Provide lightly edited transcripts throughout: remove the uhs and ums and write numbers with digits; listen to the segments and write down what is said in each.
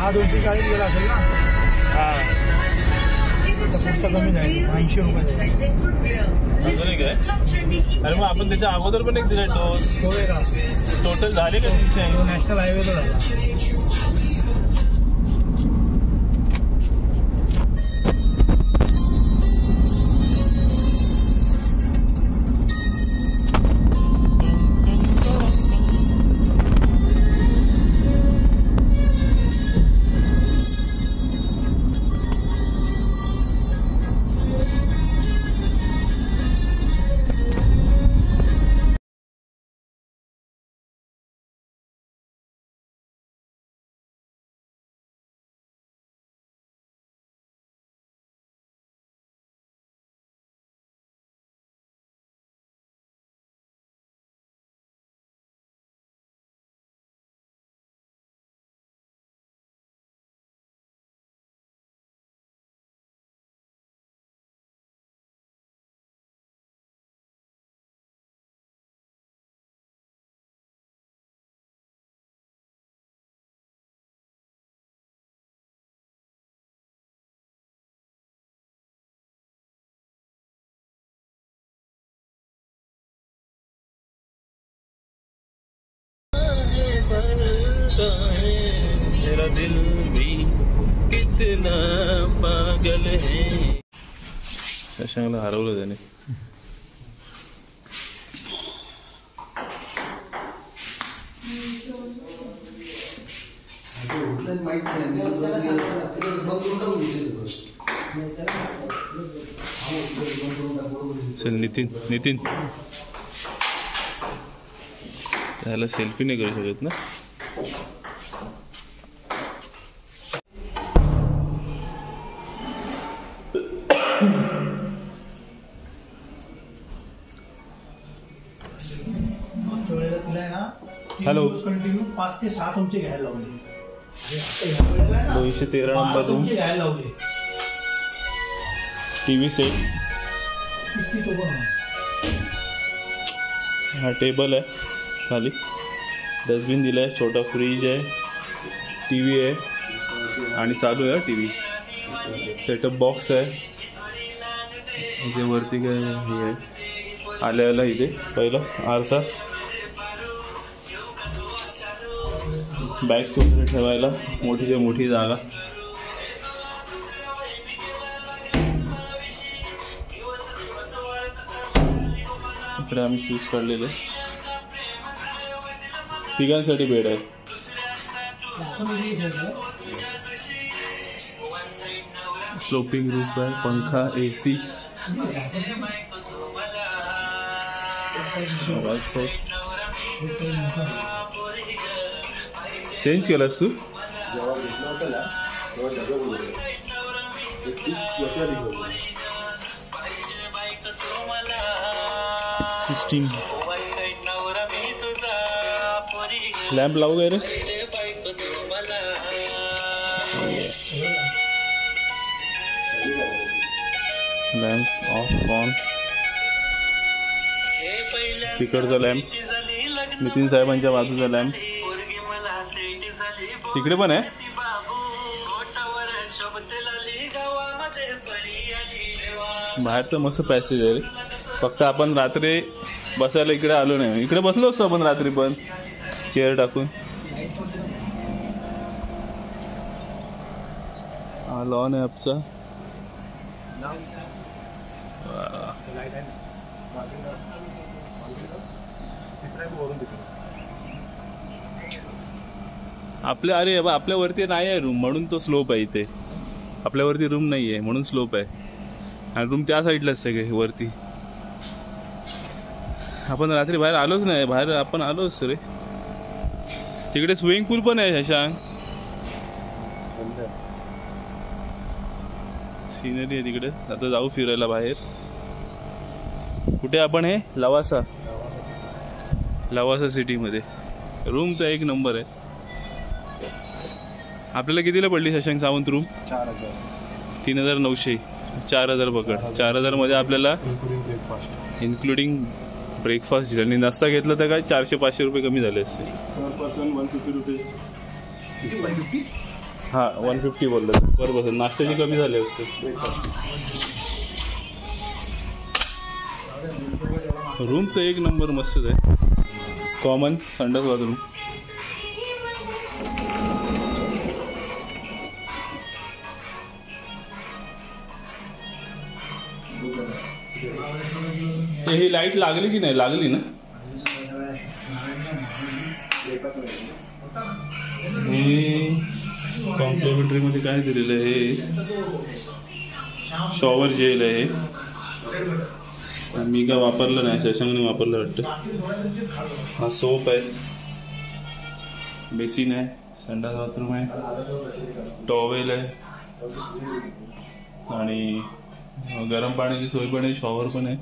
हा 240 गेला असेल ना. हा कमी नाही 80 रुपये. अरे मग आपण त्याच्या अगोदर पण एक दिलाय टोटल झाले का तुमचे? नॅशनल हायवेला झाला. मेरा दिल भी कितना पागल है. शशांकला हरवलं त्याने. चल नितीन त्याला सेल्फी नाही करू शकत ना. हॅलो. कंटिन्यू 5 ते 6 तुमचे घ्यायला लावले. 213 नंबर रूम घ्यायला लावले. TV set. हा टेबल आहे खाली. डस्टबिन दिलाय. छोटा फ्रीज आहे. टीव्ही आहे आणि चालू आहे टीव्ही. सेटअप बॉक्स आहे. इथे वरती काय हे आहे आल्याला. इथे पहिलं आरसा. बॅग्स वगैरे ठेवायला मोठीच्या मोठी जागा. इकडे आम्ही शूज काढलेले. तिघांसाठी बेड आहे. स्लोपिंग रूफ आहे. पंखा AC. चेंज केलास तू? सिस्टीम. लॅम्प लावू काय रे? Lamp off on. तिकडचा लॅम्प. नितीन साहेबांच्या बाजूचा लॅम्प. तिकडे पण आहे. बाहेरचं मस्त पॅसेज आहे रे. फक्त आपण रात्री बसायला इकडे आलो नाही. इकडे बसलो असतो आपण रात्री पण चेअर टाकून. हा लॉन आहे आपचा. अरे आपल्यावरती नाही आहे रूम म्हणून तो स्लोप आहे. इथे आपल्यावरती रूम नाही आहे म्हणून स्लोप आहे. आणि रूम त्या साईडलाच सगळे वरती. आपण रात्री बाहेर आलोच नाही. बाहेर आपण आलोच रे. तिकडे स्विमिंग पूल पण आहे. शशांक सीनरी आहे तिकडे. आता जाऊ फिरायला बाहेर. कुठे आपण? हे लवासा सिटीमध्ये. रूम तर एक नंबर आहे. आपल्याला कितीला पडली शशांक सावंत रूम? 3,900. 4,000 पकड. 4,000 मध्ये आपल्याला इन्क्लुडिंग ब्रेकफास्ट आणि नाश्ता घेतला तर काय 400-500 रुपये कमी झाले असते. हां 150 बोललं पर पर्सन. नाश्त्याची कमी झाली असते. रूम तर एक नंबर मस्तच आहे. कॉमन संडास बाथरूम. ही लाईट लागली की नाही? लागली ना. हे कॉम्प्लिमेंटरी मध्ये काय दिलेलं आहे? हे शॉवर जेल आहे. मी काय वापरलं नाही, शशांकने वापरलं वाटतं. हा सोप आहे, बेसिन आहे, संडास बाथरूम आहे, टॉवेल आहे आणि गरम पाण्याची सोय पण आहे, शॉवर पण आहे.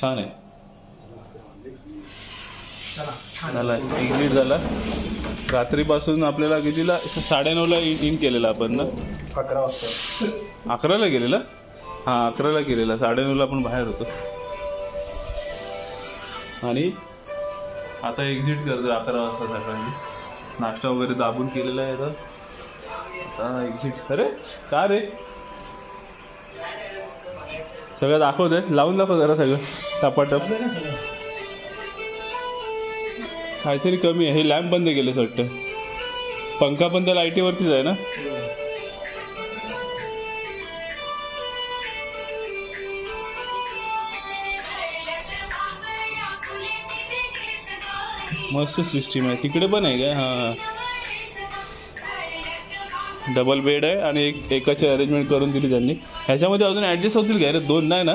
छान आहे. झाला एक्झिट झाला. रात्रीपासून आपल्याला कितीला? 9:30ला इन केलेला आपण ना. 11 वाजता. 11ला गेलेला. हां 11ला केलेला. 9:30ला आपण बाहेर होतो आणि आता एक्झिट करतो 11 वाजता सकाळी. नाश्ता वगैरे दाबून केलेला आहे. आता एक्झिट. अरे का रे? सगळं दाखवतंय. लावून दाखव जरा सगळं टपाटप. काहीतरी कमी आहे. हे लॅम्प बंद केले वाटतं. पंखा पण त्या लाईटीवरतीच आहे ना. मस्त सिस्टीम आहे. तिकडे पण आहे काय? हां डबल बेड आहे आणि एकाची अरेंजमेंट करून दिली त्यांनी. ह्याच्यामध्ये अजून ऍडजस्ट होतील काय रे? 2 नाही ना.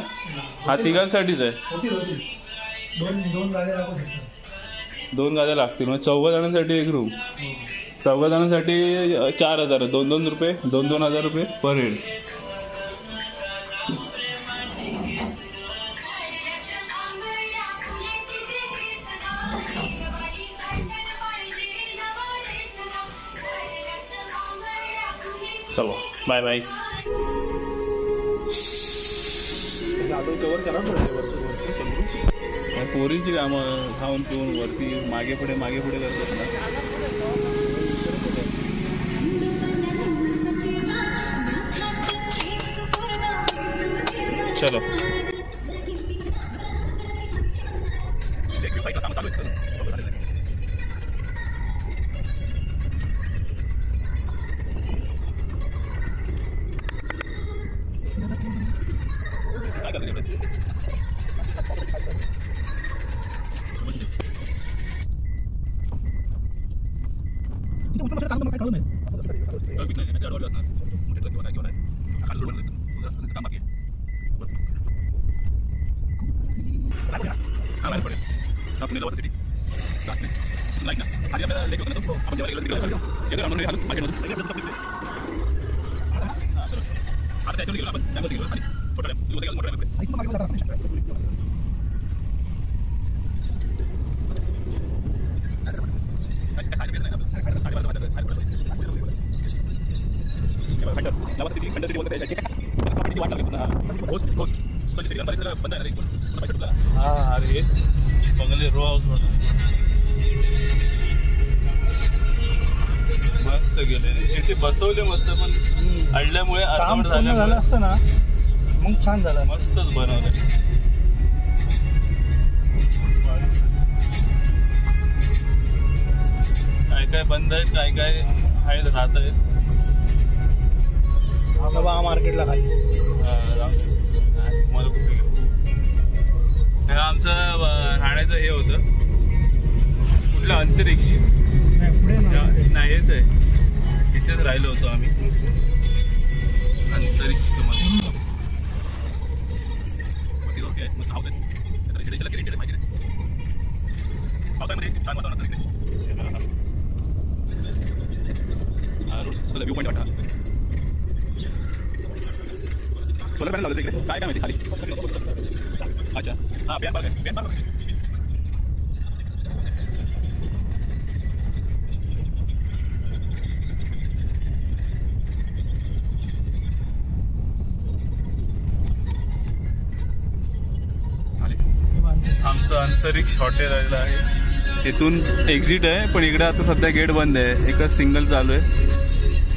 हा तिघांसाठीच आहे. 2 गाद्या लागतील. मग 14 जणांसाठी एक रूम. 14 जणांसाठी 4,000. 2,000 रुपये, 2,000 रुपये पर हेड. चलो बाय बाय. पोरींची कामं खाऊन पिऊन वरती मागे पुढे करतात ना. चलो अरे हेच बंगले रो हाऊस मस्त गेले. शेती बसवले मस्त पण अडल्यामुळे झालं असतं ना मग छान झालं. मस्तच बनवलं. काय काय बंद आहेत, काय काय आहेत राहत आहेत. हा मार्केटला खाली मला कुठे घेऊ. हे आमचं राहण्याचं हे होतं. कुठलं अंतरिक्ष नाही हेच आहे. तिथेच राहिलो होतो आम्ही. अंतरिक्ष व्ह्यू पॉईंट वाटत. सोलर पॅनल लावलं तिकडे. काय माहिती खाली. अच्छा हां पॅन पार्क आहे. पॅन पार्क आमचं अंतरिक्ष हॉटेल आलेलं आहे. इथून एक्झिट आहे पण इकडे आता सध्या गेट बंद आहे. एकच सिंगल चालू आहे.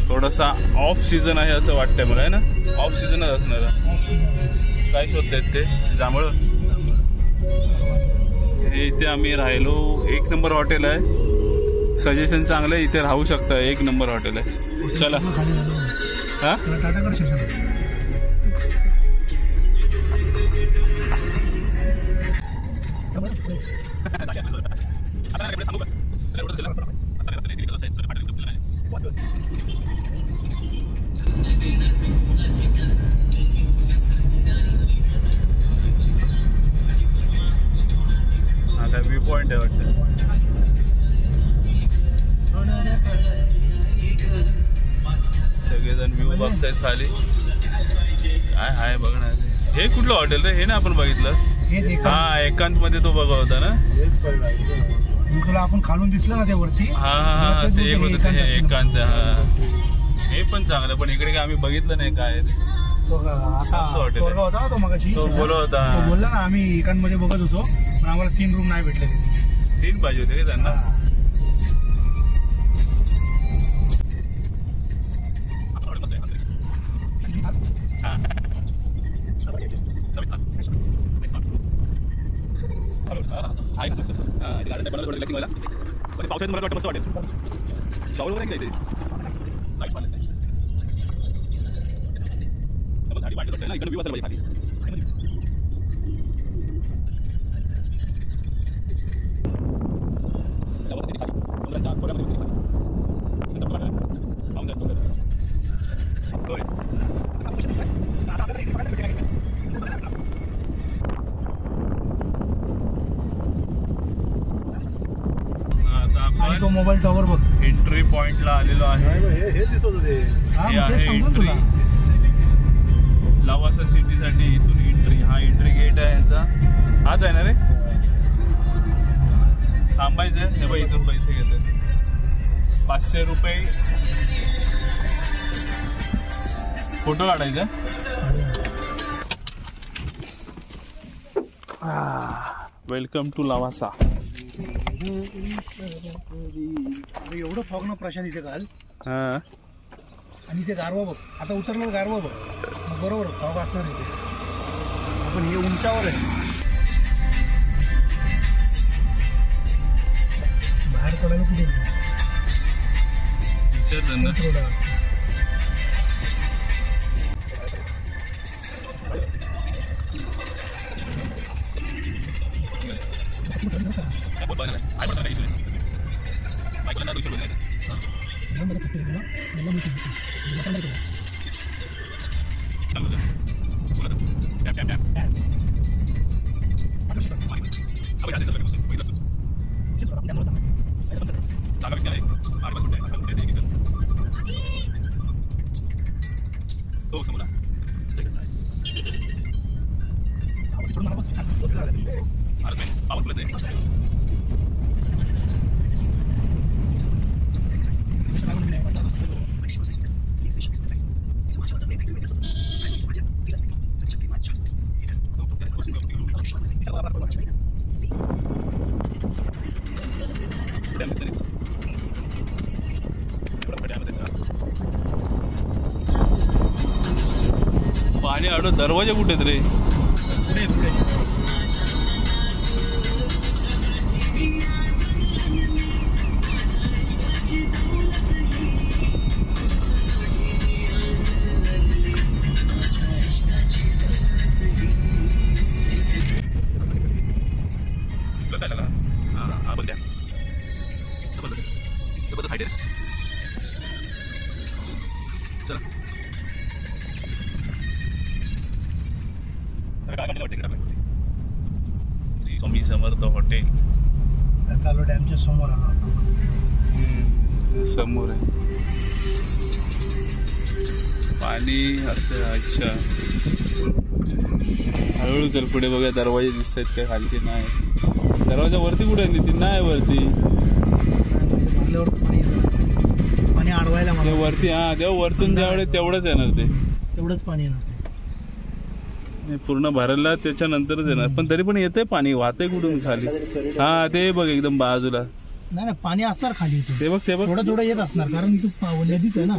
थोडासा ऑफ सीझन आहे असं वाटतंय मला, आहे ना? ऑफ सीझनच असणार. काय शोधतायत ते? जांभळ. हे इथे आम्ही राहिलो. 1 नंबर हॉटेल आहे. सजेशन चांगलं आहे, इथे राहू शकता. 1 नंबर हॉटेल आहे. चला. हा आता व्ह्यू पॉइंट आहे वाटतं. सगळेजण व्ह्यू बघतायत खाली. काय हाय बघणार. हे कुठलं हॉटेल रे? हे ना आपण बघितलं. हा एकांत मध्ये तो बघा होता ना. तुला आपण खालून दिसलं ना ते वरती. हा हा हा ते एक होतं ते एकांत. हा हे पण चांगलं, पण इकडे काय आम्ही बघितलं नाही काय हॉटेल होता तो मगाशी. तो बोलत होता. तो बोलला ना आम्ही एकांमध्ये बघत होतो, पण आम्हाला 3 रूम नाही भेटले. 3 पाहिजे होते का त्यांना? पावसाळ्यात मला वाटतं मस्त वाटेल. शावर वगैरे नाही झाडी वाटत ना. इकडे व्यू असेल खाली. आणि तो मोबाईल टॉवर बघ. एंट्री पॉइंटला आलेलो आहे. हे दिसत होते. हे आहे एंट्री लवासा सिटीसाठी. इथून एंट्री. हा एंट्री गेट आहे यांचा. हाच आहे ना रे? थांबायचं आहे. हे बघ इथून पैसे घेतात. 500 रुपये. फोटो काढायचा. Welcome to Lavasa. एवढं फॉग ना प्रशांत इथे काल. हा आणि इथे गारवा बघ. आता उतरलं गारवा बघ. मग बरोबर फॉग असणार इथे. आपण हे उंचावर आहे. बाहेर पडायला कुठे विचार त्यांना. पाणी आडो. दरवाजे कुठे आहेत रे? पुढे पुढे. स्वामी समर्थ हॉटेल कालो डॅमच्या समोर आला. समोर आहे पाणी असं. अच्छा हळूहळू चल पुढे बघा. दरवाजे दिसत आहेत काय खालचे? नाही. दरवाजा वरती कुठे आहे? नितीन नाही वरती. पाणी अडवायला मला वरती. हा तेव्हा वरतून जेवढे तेवढंच येणार ते. तेवढंच पाणी येणार. पूर्ण भरायला त्याच्यानंतरच येणार. पण तरी पण येतंय पाणी. वाहतंय कुठून खाली? हा ते बघ एकदम बाजूला. नाही पाणी असणार खाली. ते बघ ते बघ. थोडं थोडं येत असणार कारण इथं नदीच आहे ना.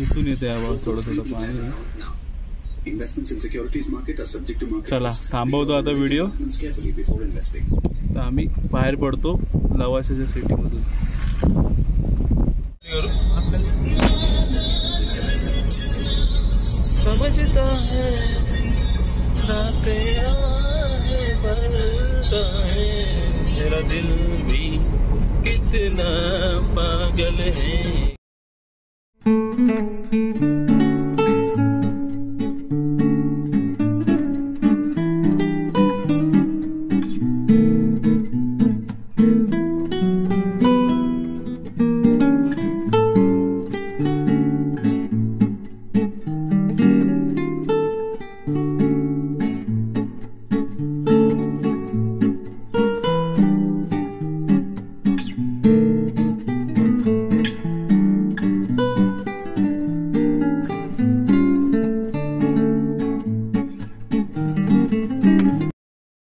इथून येते आवाज थोडं थोडं पाणी. चला थांबवतो आता व्हिडिओ. तर आम्ही बाहेर पडतो लवासाच्या सिटीमधून. समझता है मेरा दिल भी कितना पागल है.